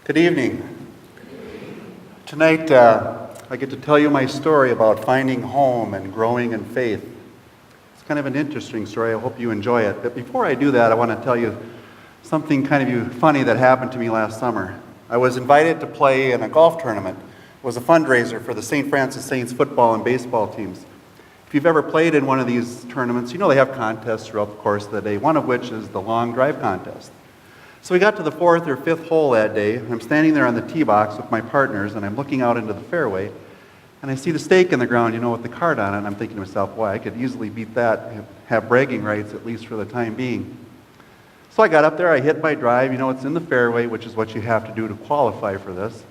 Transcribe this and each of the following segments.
Good evening. Tonight, I get to tell you my story about finding home and growing in faith. It's kind of an interesting story. I hope you enjoy it. But before I do that, I want to tell you something kind of funny that happened to me last summer. I was invited to play in a golf tournament. It was a fundraiser for the St. Francis Saints football and baseball teams. If you've ever played in one of these tournaments, you know they have contests throughout the course of the day, one of which is the long drive contest. So we got to the fourth or fifth hole that day, and I'm standing there on the tee box with my partners, and I'm looking out into the fairway, and I see the stake in the ground, with the card on it, and I'm thinking to myself, boy, I could easily beat that and have bragging rights, at least for the time being. So I got up there, I hit my drive, it's in the fairway, which is what you have to do to qualify for this.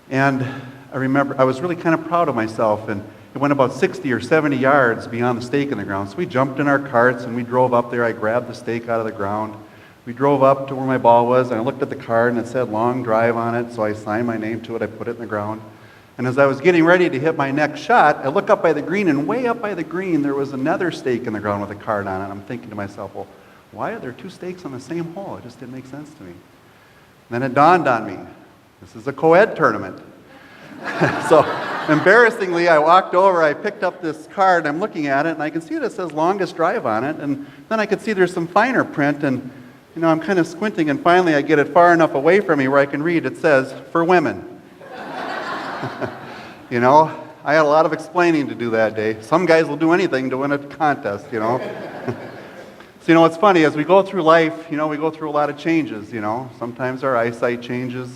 And I remember, I was really kind of proud of myself, and it went about 60 or 70 yards beyond the stake in the ground. So we jumped in our carts, and we drove up there. I grabbed the stake out of the ground. We drove up to where my ball was, and I looked at the card, and it said long drive on it, so I signed my name to it. I put it in the ground. And as I was getting ready to hit my next shot, I look up by the green, and way up by the green, there was another stake in the ground with a card on it. I'm thinking to myself, well, why are there two stakes on the same hole? It just didn't make sense to me. And then it dawned on me, this is a co-ed tournament. So, embarrassingly, I walked over, I picked up this card, I'm looking at it, and I can see that it says longest drive on it, and then I could see there's some finer print, and I'm kind of squinting, and finally I get it far enough away from me where I can read. It says, for women. I had a lot of explaining to do that day. Some guys will do anything to win a contest, So, it's funny, as we go through life, we go through a lot of changes, Sometimes our eyesight changes.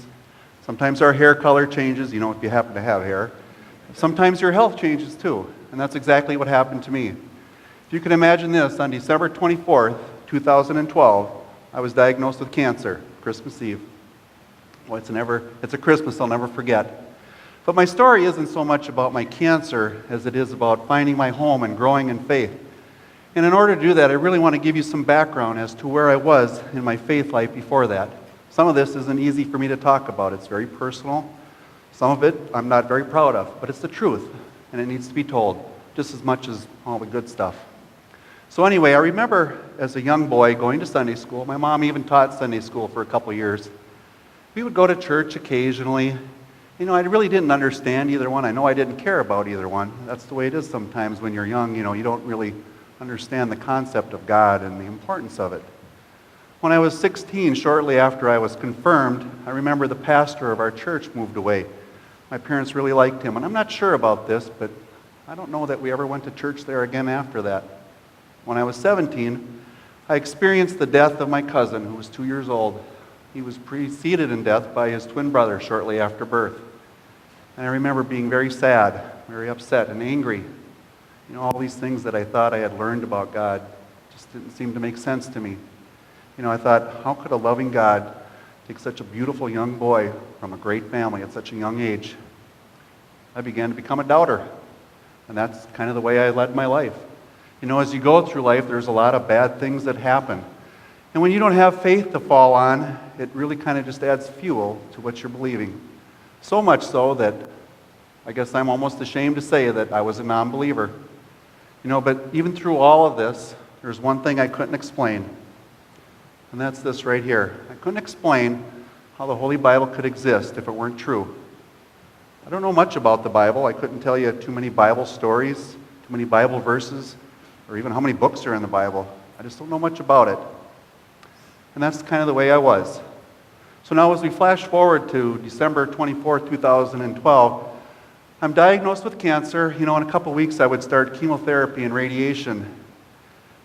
Sometimes our hair color changes, if you happen to have hair. Sometimes your health changes too, and that's exactly what happened to me. If you can imagine this, on December 24th, 2012, I was diagnosed with cancer, Christmas Eve. Well, it's a Christmas I'll never forget. But my story isn't so much about my cancer as it is about finding my home and growing in faith. And in order to do that, I really want to give you some background as to where I was in my faith life before that. Some of this isn't easy for me to talk about. It's very personal. Some of it I'm not very proud of, but it's the truth, and it needs to be told, just as much as all the good stuff. So anyway, I remember as a young boy going to Sunday school. My mom even taught Sunday school for a couple years. We would go to church occasionally. I really didn't understand either one. I know I didn't care about either one. That's the way it is sometimes when you're young. You don't really understand the concept of God and the importance of it. When I was 16, shortly after I was confirmed, I remember the pastor of our church moved away. My parents really liked him, and I'm not sure about this, but I don't know that we ever went to church there again after that. When I was 17, I experienced the death of my cousin, who was 2 years old. He was preceded in death by his twin brother shortly after birth. And I remember being very sad, very upset, and angry. All these things that I thought I had learned about God just didn't seem to make sense to me. I thought, how could a loving God take such a beautiful young boy from a great family at such a young age? I began to become a doubter, and that's kind of the way I led my life. As you go through life, there's a lot of bad things that happen. And when you don't have faith to fall on, it really kind of just adds fuel to what you're believing. So much so that I guess I'm almost ashamed to say that I was a non-believer. But even through all of this, there's one thing I couldn't explain. And that's this right here. I couldn't explain how the Holy Bible could exist if it weren't true. I don't know much about the Bible. I couldn't tell you too many Bible stories, too many Bible verses, or even how many books are in the Bible. I just don't know much about it. And that's kind of the way I was. So now as we flash forward to December 24th, 2012, I'm diagnosed with cancer. In a couple of weeks I would start chemotherapy and radiation.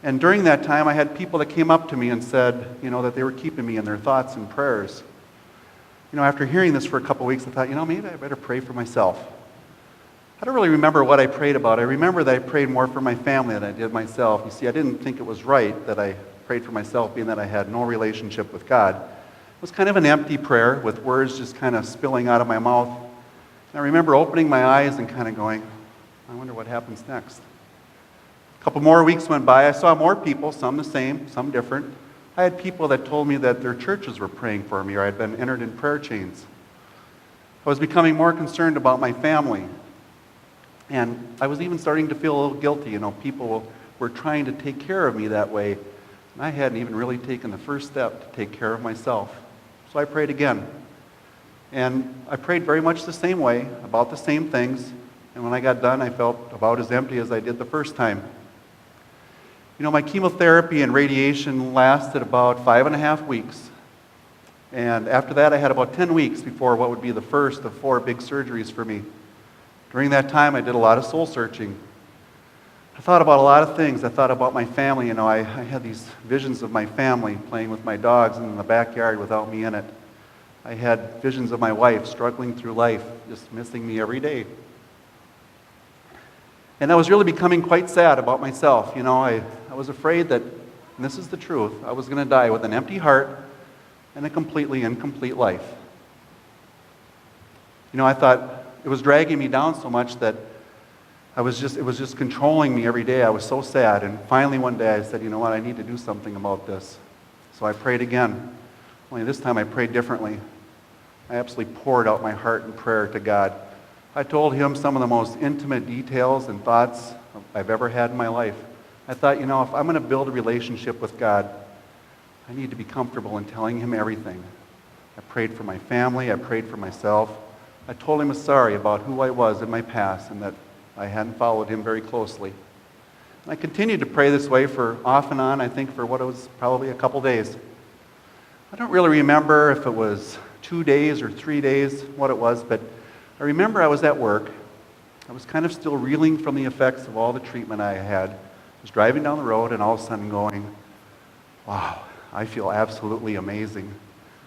And during that time I had people that came up to me and said, that they were keeping me in their thoughts and prayers. After hearing this for a couple of weeks, I thought, maybe I better pray for myself. I don't really remember what I prayed about. I remember that I prayed more for my family than I did myself. You see, I didn't think it was right that I prayed for myself, being that I had no relationship with God. It was kind of an empty prayer with words just kind of spilling out of my mouth. And I remember opening my eyes and kind of going, I wonder what happens next. A couple more weeks went by. I saw more people, some the same, some different. I had people that told me that their churches were praying for me, or I'd been entered in prayer chains. I was becoming more concerned about my family. And I was even starting to feel a little guilty. People were trying to take care of me that way. And I hadn't even really taken the first step to take care of myself. So I prayed again. And I prayed very much the same way, about the same things. And when I got done, I felt about as empty as I did the first time. You know, my chemotherapy and radiation lasted about 5.5 weeks. And after that, I had about 10 weeks before what would be the first of 4 big surgeries for me. During that time, I did a lot of soul searching. I thought about a lot of things. I thought about my family. You know, I had these visions of my family playing with my dogs in the backyard without me in it. I had visions of my wife struggling through life, just missing me every day. And I was really becoming quite sad about myself. You know, I was afraid that, and this is the truth, I was going to die with an empty heart and a completely incomplete life. You know, I thought it was dragging me down so much that it was just controlling me every day. I was so sad. And finally one day I said, you know what, I need to do something about this. So I prayed again. Only this time I prayed differently. I absolutely poured out my heart in prayer to God. I told him some of the most intimate details and thoughts I've ever had in my life. I thought, you know, if I'm going to build a relationship with God, I need to be comfortable in telling him everything. I prayed for my family. I prayed for myself. I told him I was sorry about who I was in my past and that I hadn't followed him very closely. And I continued to pray this way for off and on, I think for what it was probably a couple days. I don't really remember if it was 2 days or 3 days, what it was, but I remember I was at work. I was kind of still reeling from the effects of all the treatment I had. I was driving down the road and all of a sudden going, wow, I feel absolutely amazing.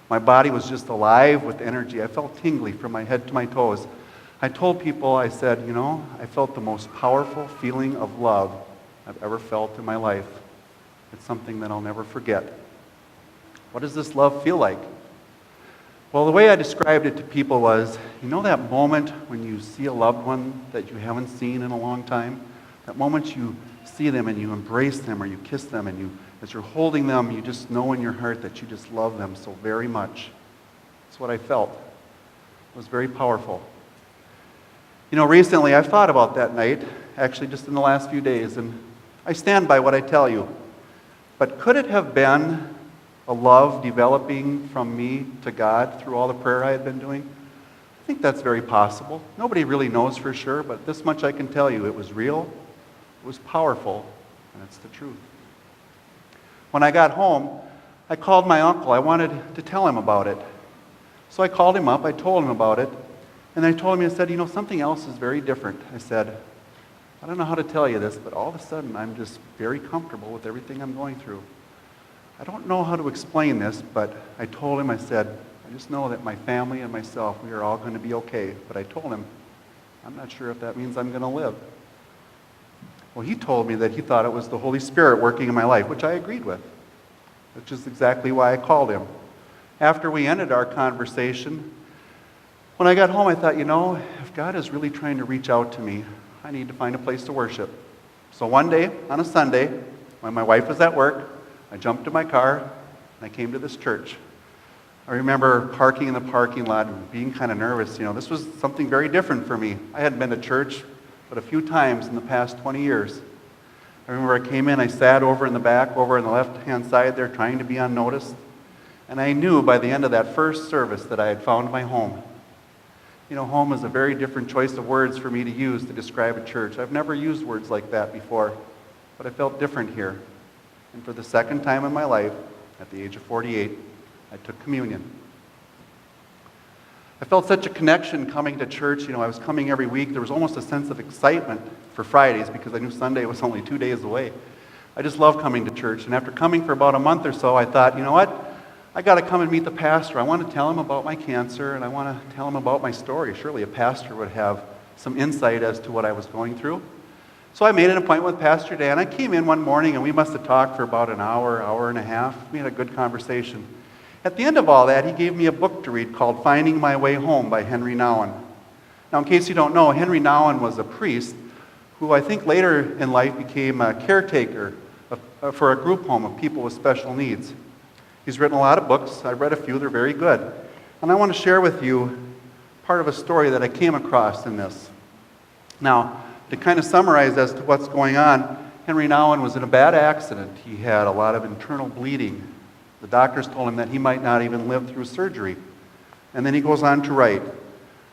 My body was just alive with energy. I felt tingly from my head to my toes. I told people, I said, you know, I felt the most powerful feeling of love I've ever felt in my life. It's something that I'll never forget. What does this love feel like? Well, the way I described it to people was, you know that moment when you see a loved one that you haven't seen in a long time? That moment you see them and you embrace them or you kiss them and as you're holding them, you just know in your heart that you just love them so very much. That's what I felt. It was very powerful. You know, recently I've thought about that night, actually just in the last few days, and I stand by what I tell you. But could it have been a love developing from me to God through all the prayer I had been doing? I think that's very possible. Nobody really knows for sure, but this much I can tell you. It was real, it was powerful, and it's the truth. When I got home, I called my uncle. I wanted to tell him about it. So I called him up, I told him about it, and I told him, I said, you know, something else is very different. I said, I don't know how to tell you this, but all of a sudden I'm just very comfortable with everything I'm going through. I don't know how to explain this, but I told him, I said, I just know that my family and myself, we are all going to be okay. But I told him, I'm not sure if that means I'm going to live. Well, he told me that he thought it was the Holy Spirit working in my life, which I agreed with, which is exactly why I called him. After we ended our conversation, when I got home, I thought, you know, if God is really trying to reach out to me, I need to find a place to worship. So one day, on a Sunday, when my wife was at work, I jumped in my car and I came to this church. I remember parking in the parking lot and being kind of nervous. You know, this was something very different for me. I hadn't been to church but a few times in the past 20 years. I remember I came in, I sat over in the back, over on the left-hand side there, trying to be unnoticed. And I knew by the end of that first service that I had found my home. You know, home is a very different choice of words for me to use to describe a church. I've never used words like that before, but I felt different here. And for the second time in my life, at the age of 48, I took communion. I felt such a connection coming to church. You know, I was coming every week. There was almost a sense of excitement for Fridays because I knew Sunday was only 2 days away. I just loved coming to church. And after coming for about a month or so, I thought, you know what? I got to come and meet the pastor. I want to tell him about my cancer, and I want to tell him about my story. Surely a pastor would have some insight as to what I was going through. So I made an appointment with Pastor Dan. I came in one morning, and we must have talked for about an hour, hour and a half. We had a good conversation. At the end of all that, he gave me a book to read called Finding My Way Home by Henry Nouwen. Now, in case you don't know, Henry Nouwen was a priest who I think later in life became a caretaker for a group home of people with special needs. He's written a lot of books. I've read a few. They're very good. And I want to share with you part of a story that I came across in this. Now, to kind of summarize as to what's going on, Henry Nouwen was in a bad accident. He had a lot of internal bleeding. The doctors told him that he might not even live through surgery. And then he goes on to write,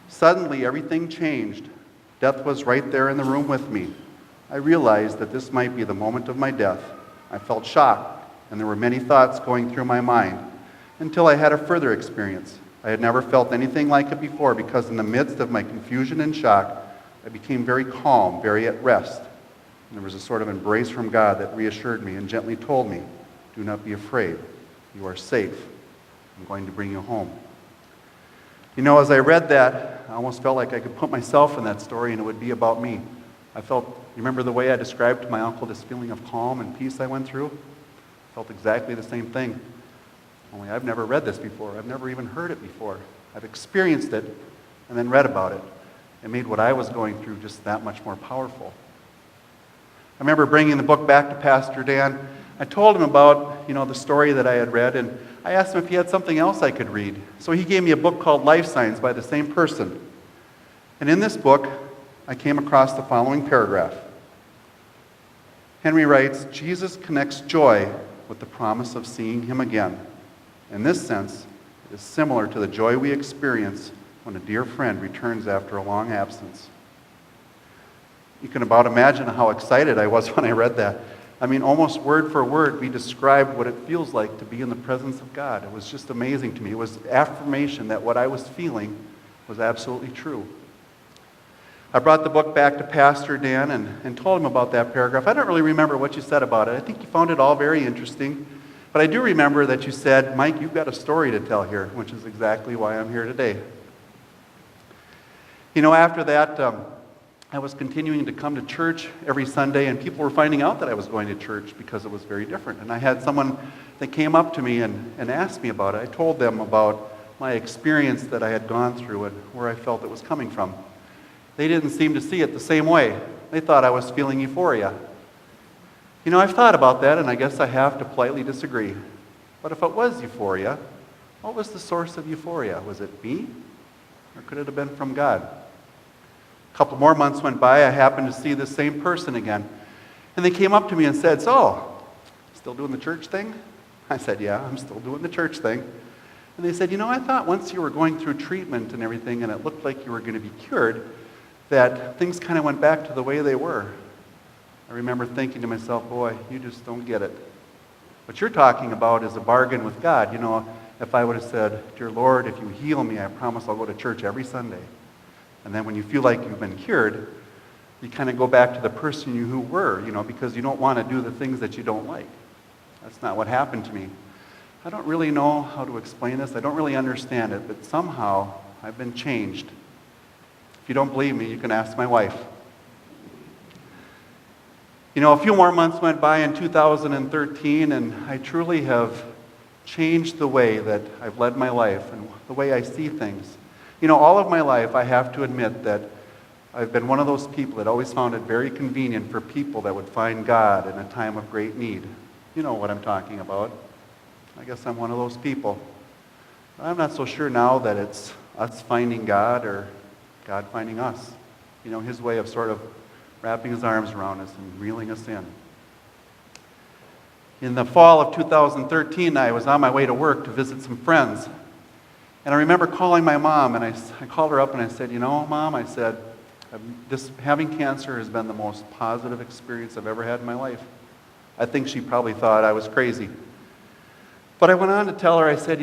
"Suddenly everything changed. Death was right there in the room with me. I realized that this might be the moment of my death. I felt shocked, and there were many thoughts going through my mind, until I had a further experience. I had never felt anything like it before, because in the midst of my confusion and shock, I became very calm, very at rest. And there was a sort of embrace from God that reassured me and gently told me, 'Do not be afraid. You are safe. I'm going to bring you home.'" You know, as I read that, I almost felt like I could put myself in that story and it would be about me. I felt, remember the way I described to my uncle this feeling of calm and peace I went through? I felt exactly the same thing. Only I've never read this before. I've never even heard it before. I've experienced it and then read about it. It made what I was going through just that much more powerful. I remember bringing the book back to Pastor Dan. I told him about, the story that I had read, and I asked him if he had something else I could read. So he gave me a book called Life Signs by the same person. And in this book, I came across the following paragraph. Henry writes, "Jesus connects joy with the promise of seeing him again. In this sense, it is similar to the joy we experience when a dear friend returns after a long absence." You can about imagine how excited I was when I read that. I mean, almost word for word, we described what it feels like to be in the presence of God. It was just amazing to me. It was affirmation that what I was feeling was absolutely true. I brought the book back to Pastor Dan and told him about that paragraph. I don't really remember what you said about it. I think you found it all very interesting. But I do remember that you said, "Mike, you've got a story to tell here," which is exactly why I'm here today. After that, I was continuing to come to church every Sunday, and people were finding out that I was going to church because it was very different. And I had someone that came up to me and asked me about it. I told them about my experience that I had gone through and where I felt it was coming from. They didn't seem to see it the same way. They thought I was feeling euphoria. I've thought about that, and I guess I have to politely disagree. But if it was euphoria, what was the source of euphoria? Was it me? Or could it have been from God? A couple more months went by. I happened to see the same person again. And they came up to me and said, "So, still doing the church thing?" I said, "Yeah, I'm still doing the church thing." And they said, "I thought once you were going through treatment and everything and it looked like you were going to be cured, that things kind of went back to the way they were." I remember thinking to myself, boy, you just don't get it. What you're talking about is a bargain with God. If I would have said, "Dear Lord, if you heal me, I promise I'll go to church every Sunday." And then when you feel like you've been cured, you kind of go back to the person you were, because you don't want to do the things that you don't like. That's not what happened to me. I don't really know how to explain this. I don't really understand it, but somehow I've been changed. If you don't believe me, you can ask my wife. A few more months went by in 2013, and I truly have changed the way that I've led my life and the way I see things. All of my life, I have to admit that I've been one of those people that always found it very convenient for people that would find God in a time of great need. You know what I'm talking about. I guess I'm one of those people. But I'm not so sure now that it's us finding God or God finding us. His way of sort of wrapping his arms around us and reeling us in. In the fall of 2013, I was on my way to work to visit some friends. And I remember calling my mom, and I called her up and I said, Mom, I said, having cancer has been the most positive experience I've ever had in my life. I think she probably thought I was crazy. But I went on to tell her, I said,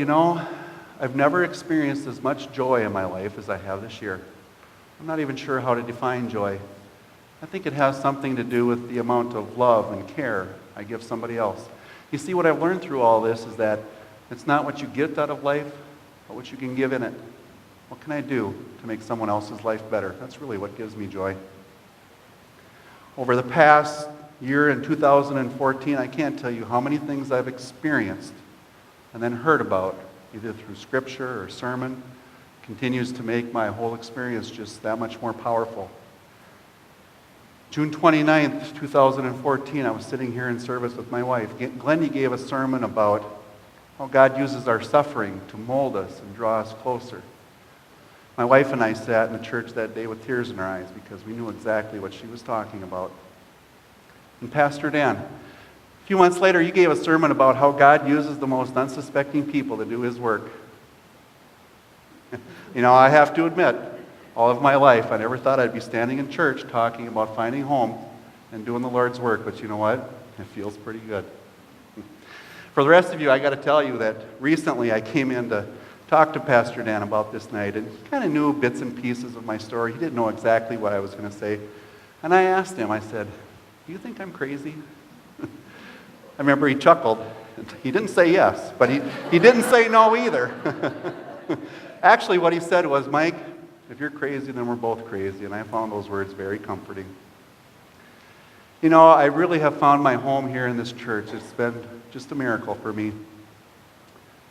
I've never experienced as much joy in my life as I have this year. I'm not even sure how to define joy. I think it has something to do with the amount of love and care I give somebody else. You see, what I've learned through all this is that it's not what you get out of life, but what you can give in it. What can I do to make someone else's life better? That's really what gives me joy. Over the past year in 2014, I can't tell you how many things I've experienced and then heard about, either through scripture or sermon, continues to make my whole experience just that much more powerful. June 29th, 2014, I was sitting here in service with my wife. Glendy gave a sermon about how God uses our suffering to mold us and draw us closer. My wife and I sat in the church that day with tears in our eyes because we knew exactly what she was talking about. And Pastor Dan, a few months later, you gave a sermon about how God uses the most unsuspecting people to do his work. You know, I have to admit, all of my life, I never thought I'd be standing in church talking about finding home and doing the Lord's work, but you know what? It feels pretty good. For the rest of you, I got to tell you that recently I came in to talk to Pastor Dan about this night, and he kind of knew bits and pieces of my story. He didn't know exactly what I was going to say. And I asked him, I said, "Do you think I'm crazy?" I remember he chuckled. He didn't say yes, but he didn't say no either. Actually, what he said was, "Mike, if you're crazy, then we're both crazy." And I found those words very comforting. You know, I really have found my home here in this church. It's been just a miracle for me.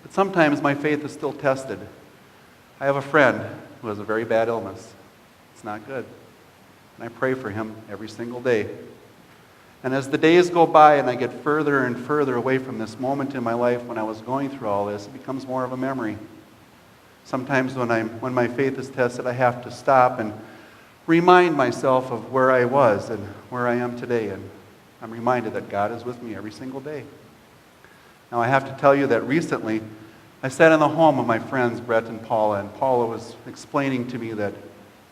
But sometimes my faith is still tested. I have a friend who has a very bad illness. It's not good. And I pray for him every single day. And as the days go by and I get further and further away from this moment in my life when I was going through all this, it becomes more of a memory. Sometimes when my faith is tested, I have to stop and remind myself of where I was and where I am today. And I'm reminded that God is with me every single day. Now, I have to tell you that recently, I sat in the home of my friends, Brett and Paula was explaining to me that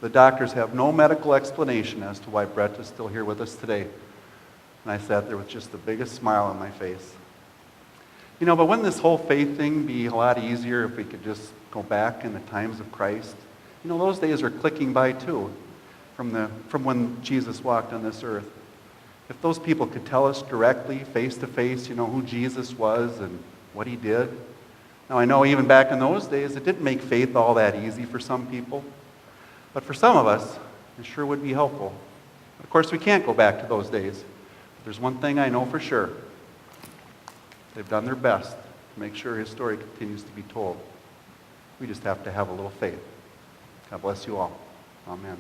the doctors have no medical explanation as to why Brett is still here with us today. And I sat there with just the biggest smile on my face. You know, but wouldn't this whole faith thing be a lot easier if we could just go back in the times of Christ? You know, those days are clicking by too, from when Jesus walked on this earth. If those people could tell us directly, face to face, you know, who Jesus was and what he did. Now, I know even back in those days, it didn't make faith all that easy for some people. But for some of us, it sure would be helpful. Of course, we can't go back to those days. But there's one thing I know for sure. They've done their best to make sure his story continues to be told. We just have to have a little faith. God bless you all. Amen.